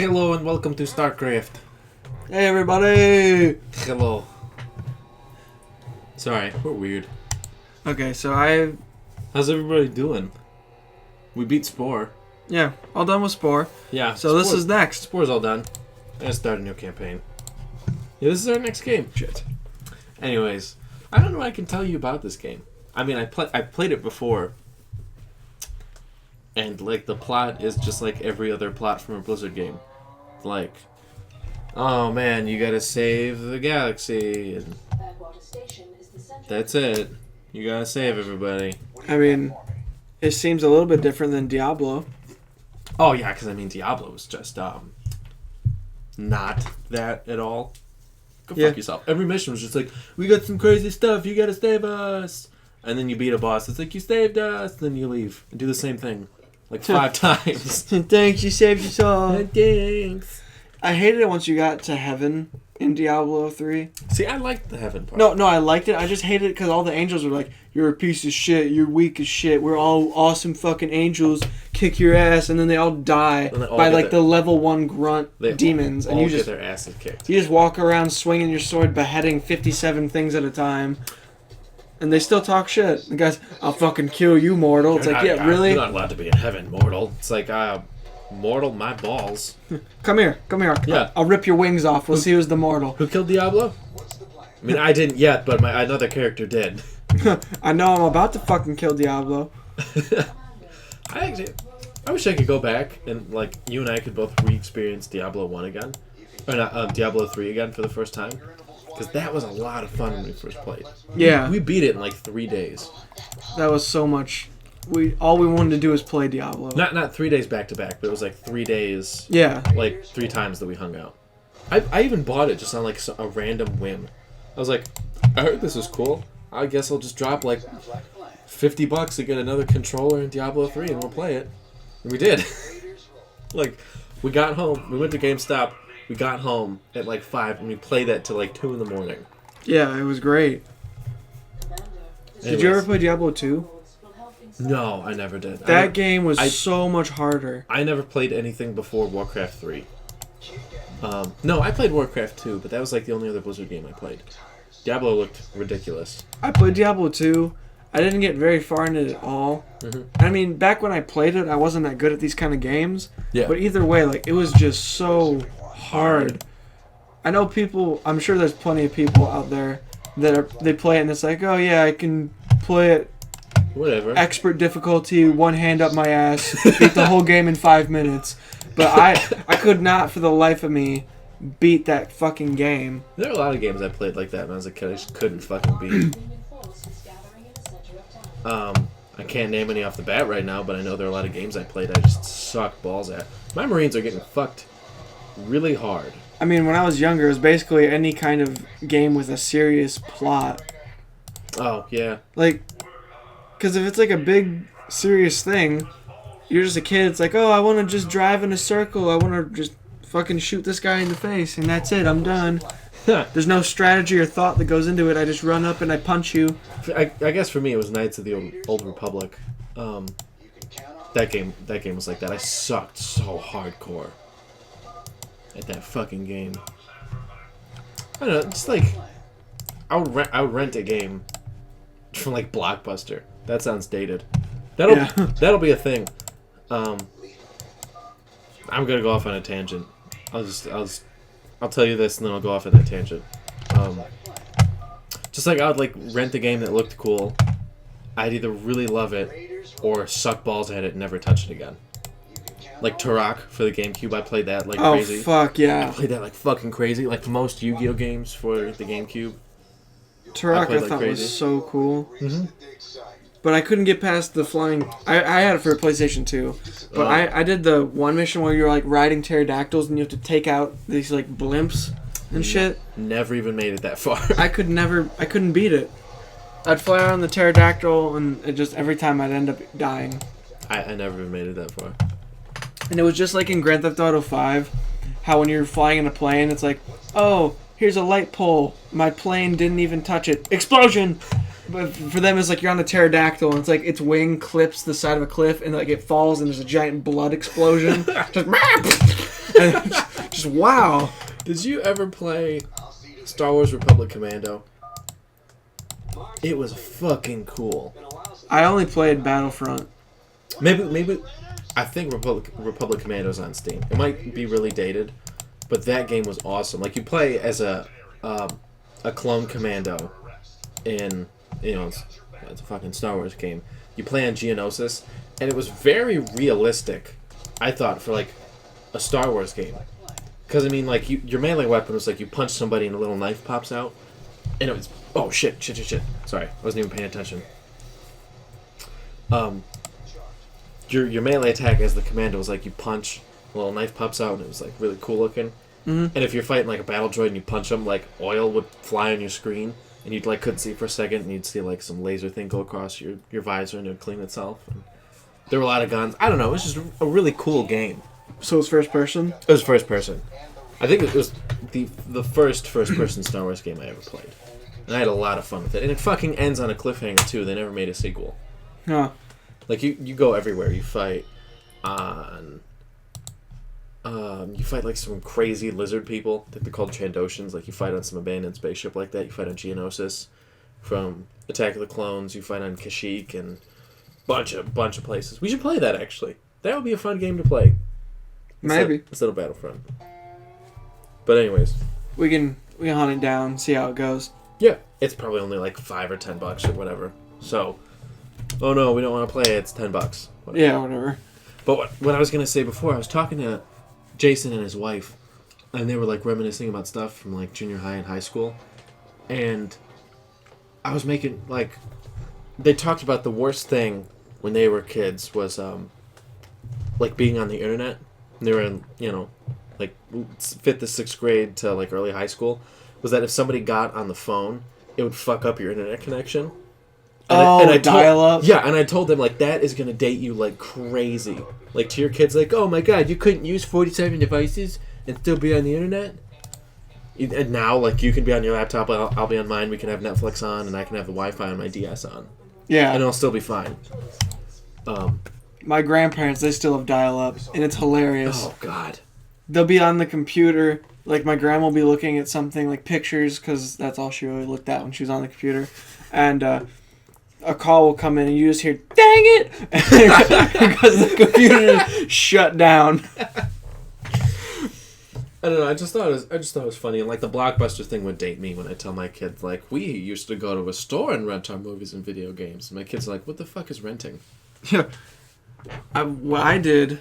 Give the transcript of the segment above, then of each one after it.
Hello and welcome to Starcraft. Hey everybody! Hello. Sorry, we're weird. Okay, so How's everybody doing? We beat Spore. yeah, all done with Spore. Yeah. So this is next. Spore's all done. I'm gonna start a new campaign. Yeah, this is our next game. Shit. Anyways, I don't know what I can tell you about this game. I mean, I played it before. And, like, the plot is just like every other plot from a Blizzard game. Like, oh man, you gotta save the galaxy, and that's it. You gotta save everybody. I mean, it seems a little bit different than Diablo. Oh yeah, because I mean, Diablo was just not that at all. Go fuck yourself. Every mission was just like, we got some crazy stuff, you gotta save us. And then you beat a boss, it's like, you saved us, then you leave and do the same thing. Like 5 times. Thanks, you saved your soul. Thanks. I hated it once you got to heaven in Diablo 3. See, I liked the heaven part. No, I liked it. I just hated it because all the angels were like, you're a piece of shit, you're weak as shit, we're all awesome fucking angels, kick your ass, and then they all die by like the level 1 grunt demons. And you just get their asses kicked. You just walk around swinging your sword, beheading 57 things at a time. And they still talk shit. The guys, I'll fucking kill you, mortal. It's like, yeah, really? You're not allowed to be in heaven, mortal. It's like, mortal, my balls. Come here. Yeah. I'll rip your wings off. We'll see who's the mortal. Who killed Diablo? I mean, I didn't yet, but another character did. I know I'm about to fucking kill Diablo. I wish I could go back and, like, you and I could both re-experience Diablo 1 again. Or not, Diablo 3 again for the first time. Because that was a lot of fun when we first played. Yeah. We beat it in like 3 days. That was so much. All we wanted to do was play Diablo. Not 3 days back to back, but it was like 3 days. Yeah. Like 3 times that we hung out. I even bought it just on like a random whim. I was like, I heard this was cool. I guess I'll just drop like $50 to get another controller in Diablo 3 and we'll play it. And we did. Like, we got home, we went to GameStop. We got home at like 5 and we played that till like 2 in the morning. Yeah, it was great. Did you ever play Diablo 2? No, I never did. That game was so much harder. I never played anything before Warcraft 3. No, I played Warcraft 2, but that was like the only other Blizzard game I played. Diablo looked ridiculous. I played Diablo 2. I didn't get very far into it at all. Mm-hmm. I mean, back when I played it, I wasn't that good at these kind of games. Yeah. But either way, like, it was just so hard. I know people, I'm sure there's plenty of people out there that they play it and it's like, oh yeah, I can play it whatever, expert difficulty, one hand up my ass, beat the whole game in 5 minutes. But I could not for the life of me beat that fucking game. There are a lot of games I played like that when I was a kid. I just couldn't fucking beat. I can't name any off the bat right now, but I know there are a lot of games I played I just suck balls at. My Marines are getting fucked really hard. I mean, when I was younger, it was basically any kind of game with a serious plot. Oh, yeah. Like, because if it's like a big, serious thing, you're just a kid, it's like, oh, I want to just drive in a circle, I want to just fucking shoot this guy in the face, and that's it, I'm done. There's no strategy or thought that goes into it, I just run up and I punch you. I guess for me it was Knights of the Old Republic. That game was like that. I sucked so hardcore at that fucking game. I don't know, just like I would rent a game from like Blockbuster. That sounds dated. That'll be a thing. I'm gonna go off on a tangent. I'll tell you this and then I'll go off on that tangent. Just like I would like rent a game that looked cool. I'd either really love it or suck balls at it and never touch it again. Like Turok for the GameCube, I played that like crazy. Oh fuck yeah! I played that like fucking crazy, like most Yu-Gi-Oh games for the GameCube. Turok I thought was so cool. Mm-hmm. But I couldn't get past the flying. I had it for a PlayStation 2, but I did the one mission where you're like riding pterodactyls and you have to take out these like blimps and shit. Never even made it that far. I couldn't beat it. I'd fly around the pterodactyl and it just every time I'd end up dying. I never even made it that far. And it was just like in Grand Theft Auto 5, how when you're flying in a plane, it's like, oh, here's a light pole. My plane didn't even touch it. Explosion! But for them, it's like you're on a pterodactyl, and it's like its wing clips the side of a cliff, and like it falls, and there's a giant blood explosion. Just Just wow. Did you ever play Star Wars Republic Commando? It was fucking cool. I only played Battlefront. Maybe I think Republic Commando's on Steam. It might be really dated, but that game was awesome. Like you play as a clone commando in it's a fucking Star Wars game. You play on Geonosis, and it was very realistic. I thought for like a Star Wars game, because I mean like your melee weapon was like you punch somebody and a little knife pops out, and it was shit. Sorry, I wasn't even paying attention. Your melee attack as the commando was like you punch, a little knife pops out, and it was like really cool looking. Mm-hmm. And if you're fighting like a battle droid and you punch them, like oil would fly on your screen, and you'd like couldn't see for a second, and you'd see like some laser thing go across your visor, and it would clean itself. And there were a lot of guns. I don't know. It was just a really cool game. So it's first person? It was first person. I think it was the first person Star Wars game I ever played, and I had a lot of fun with it. And it fucking ends on a cliffhanger too. They never made a sequel. Huh. Like you go everywhere. You fight on. You fight like some crazy lizard people. I think they're called Trandoshans. Like you fight on some abandoned spaceship like that. You fight on Geonosis from Attack of the Clones. You fight on Kashyyyk and bunch of places. We should play that actually. That would be a fun game to play. Maybe instead of Battlefront. But anyways, we can hunt it down, see how it goes. Yeah, it's probably only like $5 or $10 or whatever. So, oh no, we don't want to play it. It's $10. Whatever. Yeah, whatever. But what I was gonna say before, I was talking to Jason and his wife, and they were like reminiscing about stuff from like junior high and high school, and I was making like they talked about the worst thing when they were kids was like being on the internet. And they were in like 5th to 6th grade to like early high school. Was that if somebody got on the phone, it would fuck up your internet connection. And I dial up. Yeah, and I told them like that is gonna date you like crazy. Like to your kids, like, oh my god, you couldn't use 47 devices and still be on the internet. And now, like, you can be on your laptop, I'll be on mine. We can have Netflix on, and I can have the Wi-Fi on my DS on. Yeah, and it'll still be fine. My grandparents, they still have dial-up, and it's hilarious. Oh god. They'll be on the computer. Like my grandma will be looking at something like pictures, because that's all she really looked at when she was on the computer, and a call will come in and you just hear, dang it! Because the computer is shut down. I don't know, I just thought it was funny, and like the Blockbuster thing would date me when I tell my kids, like, we used to go to a store and rent our movies and video games. And my kids are like, what the fuck is renting? Yeah. What I did,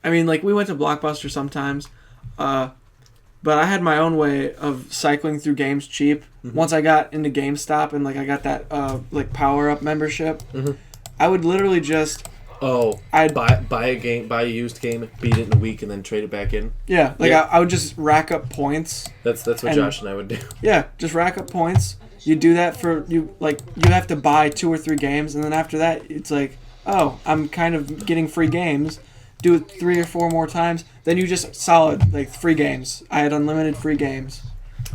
I mean, like, we went to Blockbuster sometimes, but I had my own way of cycling through games cheap. Mm-hmm. Once I got into GameStop and like I got that like Power Up membership, mm-hmm. I would literally just I'd buy a used game, beat it in a week, and then trade it back in. Yeah, like yeah. I would just rack up points. That's what Josh and I would do. Yeah, just rack up points. You do that for you have to buy 2 or 3 games, and then after that it's like, oh, I'm kind of getting free games. Do it 3 or 4 more times, then you just solid like free games. I had unlimited free games.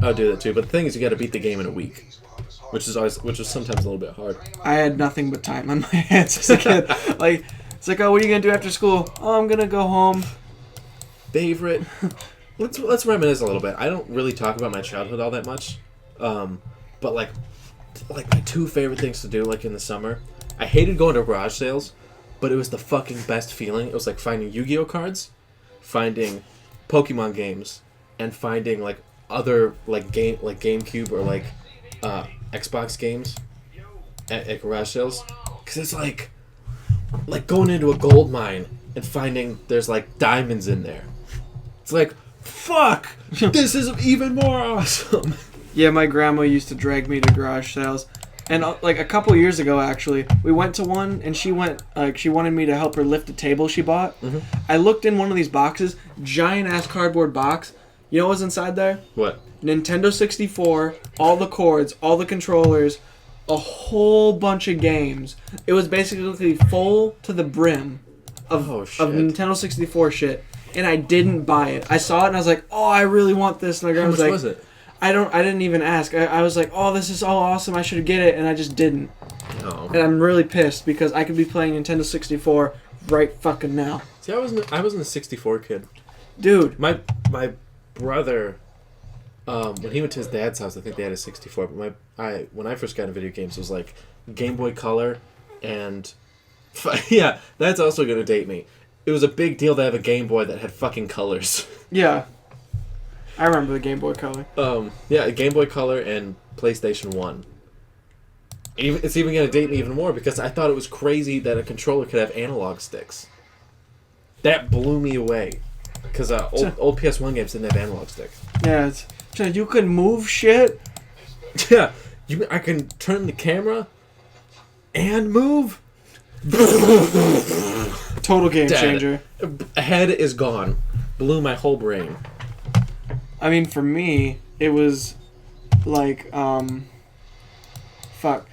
I'll do that too, but the thing is, you got to beat the game in a week, which is sometimes a little bit hard. I had nothing but time on my hands as a kid. Like it's like, oh, what are you gonna do after school? Oh, I'm gonna go home. Favorite? Let's reminisce a little bit. I don't really talk about my childhood all that much, but like my 2 favorite things to do, like in the summer, I hated going to garage sales. But it was the fucking best feeling. It was like finding Yu-Gi-Oh cards, finding Pokemon games, and finding like other like GameCube or like Xbox games at garage sales. Cause it's like going into a gold mine and finding there's like diamonds in there. It's like, fuck, this is even more awesome. Yeah, my grandma used to drag me to garage sales. And like a couple years ago, actually, we went to one, and she wanted me to help her lift a table she bought. Mm-hmm. I looked in one of these boxes, giant ass cardboard box. You know what was inside there? What? Nintendo 64, all the cords, all the controllers, a whole bunch of games. It was basically full to the brim of Nintendo 64 shit, and I didn't buy it. I saw it and I was like, oh, I really want this. And my grandma was like, was it? I didn't even ask. I was like, oh, this is all awesome. I should get it, and I just didn't. Oh. And I'm really pissed because I could be playing Nintendo 64 right fucking now. See, I wasn't a 64 kid. Dude. My brother, when he went to his dad's house, I think they had a 64. But when I first got into video games, it was like Game Boy Color, and yeah, that's also gonna date me. It was a big deal to have a Game Boy that had fucking colors. Yeah. I remember the Game Boy Color. Yeah, Game Boy Color and PlayStation 1. It's even gonna date me even more because I thought it was crazy that a controller could have analog sticks. That blew me away. Because old PS1 games didn't have analog sticks. Yeah, you can move shit. Yeah, I can turn the camera and move. Total game changer. Head is gone. Blew my whole brain. I mean, for me, it was like, fuck.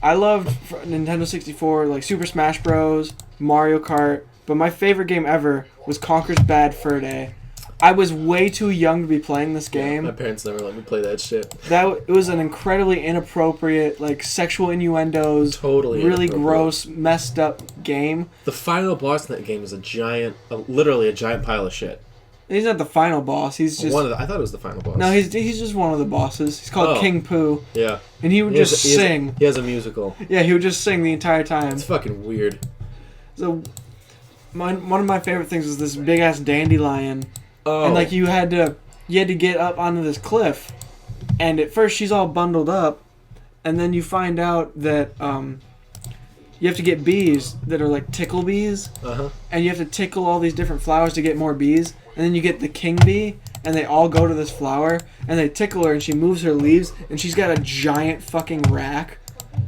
I loved Nintendo 64, like Super Smash Bros., Mario Kart, but my favorite game ever was Conker's Bad Fur Day. I was way too young to be playing this game. Yeah, my parents never let me play that shit. It was an incredibly inappropriate, like sexual innuendos, totally really gross, messed up game. The final boss in that game is literally a giant pile of shit. He's not the final boss. He's just I thought it was the final boss. No, he's just one of the bosses. He's called King Pooh. Yeah. And he would just sing. He has a musical. Yeah, he would just sing the entire time. It's fucking weird. So, one of my favorite things was this big ass dandelion. Oh. And like you had to get up onto this cliff, and at first she's all bundled up, and then you find out that you have to get bees that are like tickle bees, and you have to tickle all these different flowers to get more bees, and then you get the king bee, and they all go to this flower, and they tickle her, and she moves her leaves, and she's got a giant fucking rack.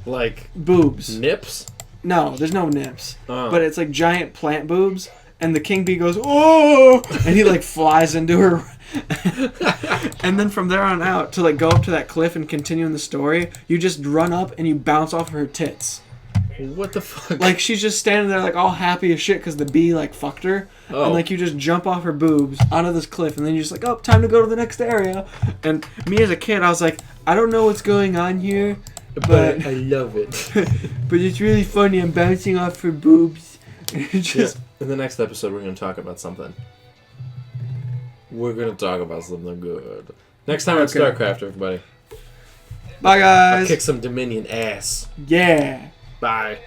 Like boobs. Nips? No, there's no nips, but it's like giant plant boobs. And the king bee goes, oh! And he, like, flies into her. And then from there on out, to, like, go up to that cliff and continue in the story, you just run up and you bounce off of her tits. What the fuck? Like, she's just standing there, like, all happy as shit because the bee, like, fucked her. Oh. And, like, you just jump off her boobs onto this cliff. And then you're just like, oh, time to go to the next area. And me as a kid, I was like, I don't know what's going on here. But I love it. But it's really funny. I'm bouncing off her boobs. Just... Yeah. In the next episode, we're going to talk about something. We're going to talk about something good. Next time on Starcraft, everybody. Bye, guys. I'll kick some Dominion ass. Yeah. Bye.